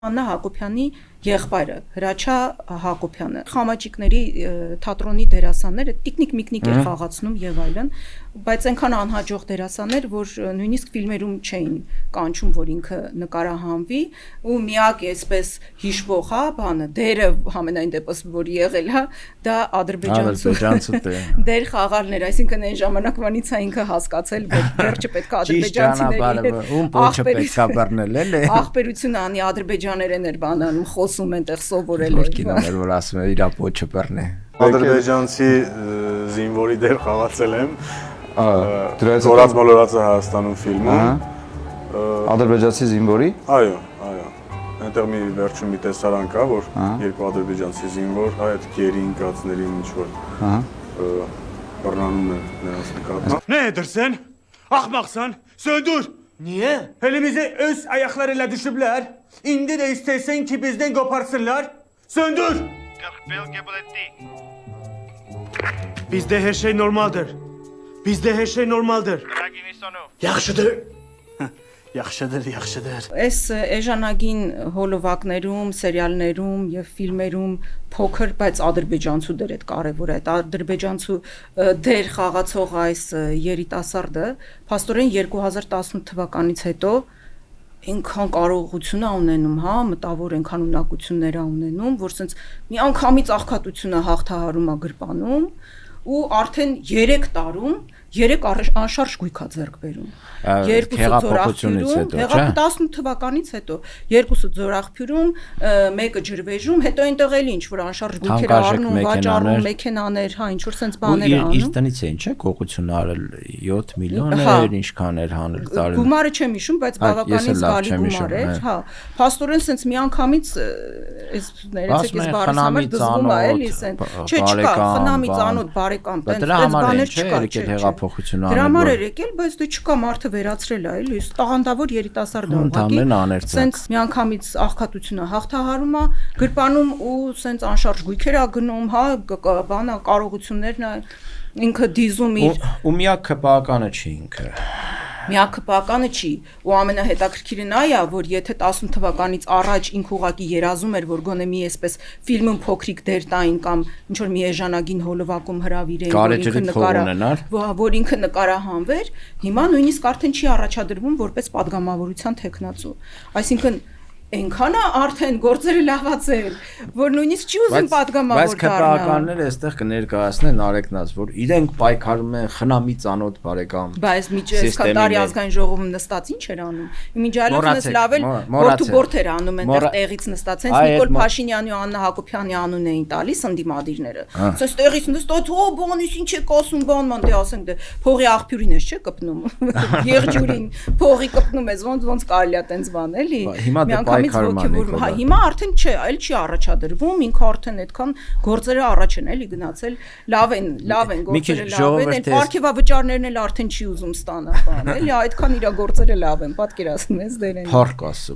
Աննա Հակոբյանի եղբայրը Հրաչյա Հակոբյանը խամաճիկների թատրոնի դերասանները տիկնիկ միկնիկ էր խաղացնում եւ այլն, բայց այնքան անհաջող դերասաններ, որ նույնիսկ ֆիլմերում չէին կանչում, որ ինքը նկարահանվի ու միակ այսպես հիշվող, հա, բանը դերը համենայն դեպս որ եղել է, դա ադրբեջանցու դեր խաղալն էր, այսինքն այն ժամանակվանից է ինքը հասկացել, որ վերջը պետք է ադրբեջանցիների հետ ախպերություն անի ադրբեջաներեն էր բանանում խոսում այնտեղ սովորել էր կինոներ որ ասում էր իր պոչը բռնե ադրբեջանցի զինվորի դեր խաղացել եմ Դորած մոլորածը Հայաստանում ֆիլմում ադրբեջանցի զինվորի այո այնտեղ մի վերջում մի տեսարան կա որ երկու ադրբեջանցի զինվոր այդ գերի ինկածներին ինչ որ բռնանում են նրանց նկատմամբ Ne edersen? Ahmaksan, söndür. Niye? Elimize öz ayaklarıyla düşüpler. İndi de istesen ki bizden koparsınlar. Söndür. 41 kabul etti. Bizde her şey normaldir. Bizde her şey normaldir. Dragini sonu. Yaxşıdır. Yaxşıdır. Այս էժանագին հոլովակներում, սերիալներում եւ ֆիլմերում փոքր, բայց ադրբեջանցու դեր է կարևոր է։ Ադրբեջանցու դեր խաղացող այս երիտասարդը փաստորեն 2018 թվականից հետո այնքան կարողություն է ունենում, հա, մտավոր այնքան ունակություններ է ունենում, որ սենց մի անգամից աղքատությունը հաղթահարում է գրպանում ու արդեն 3 տարում 3 անշարժ գույք է ձեռք բերում։ Հեղափոխությունից հետո, չէ՞։ 18 թվականից հետո երկուսը ձորախփյուրում, մեկը ջրվեժում, հետո այնտեղ էլ ինչ որ անշարժ գույքեր առնում, վաճառում, մեքենաներ, հա, ինչ որ sense բաներ անում։ Իր տնից էին, չէ՞, կողություն արել 7 միլիոն էր, ինչքան էր հանել տարին։ Գումարը չեմ հիշում, բայց բավականին զգալի գումար էր, հա։ Փաստորեն sense միանգամից այս ներեցեք ես բառը համար դզվում է, էլի sense։ Չէ, չկա, խնամի ծանոթ բարեկամ, տենց բաներ չկա։ Դրա համար էր եկել, բայց դու չկա մարդը վերացրել է, էլի, տաղանդավոր երիտասարդ ուղղակի։ Սենց միանգամից աղքատությունը հաղթահարում է, գրպանում ու սենց անշարժ գույքեր է գնում, հա, բանա կարողություններն է ինքը դիզում իր ու միակ քպականը չի ինքը։ Միակ քպականը չի ու ամենահետաքրքիրը նա է, որ եթե 18 թվականից առաջ ինքը ուղղակի երազում էր, որ գոնե մի այսպես ֆիլմում փոքրիկ դեր տային կամ ինչ որ մի էժանագին հոլովակում հրավիրեին, որ ինքը նկարահանվեր, հիմա նույնիսկ արդեն չի առաջադրվում որպես падգամավորության թեկնածու։ Այսինքն այնքան է արդեն գործերը լավացել, որ նույնիսկ չի ուզում падգամավոր դառնալ։ Բայց քպականները այստեղ կներկայացնեն Արեգնաց, որ իրենք պայքարում են խնամի ծանոթ բարեկամ։ Բայց միջև Կատարի ազգային ժողովում նստած ինչ էր անում։ Իմիջիալովնս լավ էլ գործ էր անում այնտեղ տեղից նստած, հենց Նիկոլ Փաշինյանի ու Աննա Հակոբյանի անուն էին տալիս ընդդիմադիրները։ Սենց տեղից նստած, «Հո, բանից ինչ եք ասում, բանման», դե ասենք դե փողի աղբյուրին ես չէ կպնում։ Եղջյուրին փողի կպնում ես, ոնց կարելի է տենց բան, էլի։ Հիմա արդեն չէ, այլ չի առաջադրվում, ինքը արդեն այդքան գործերը առաջ են էլի գնացել, լավ են գործերը լավ են, այն պարգևավճարներն էլ արդեն չի ուզում ստանալ, բան, էլի, այդքան իր գործերը լավ են, պատկերացնում ես դերեն։ Փառք Աստծո,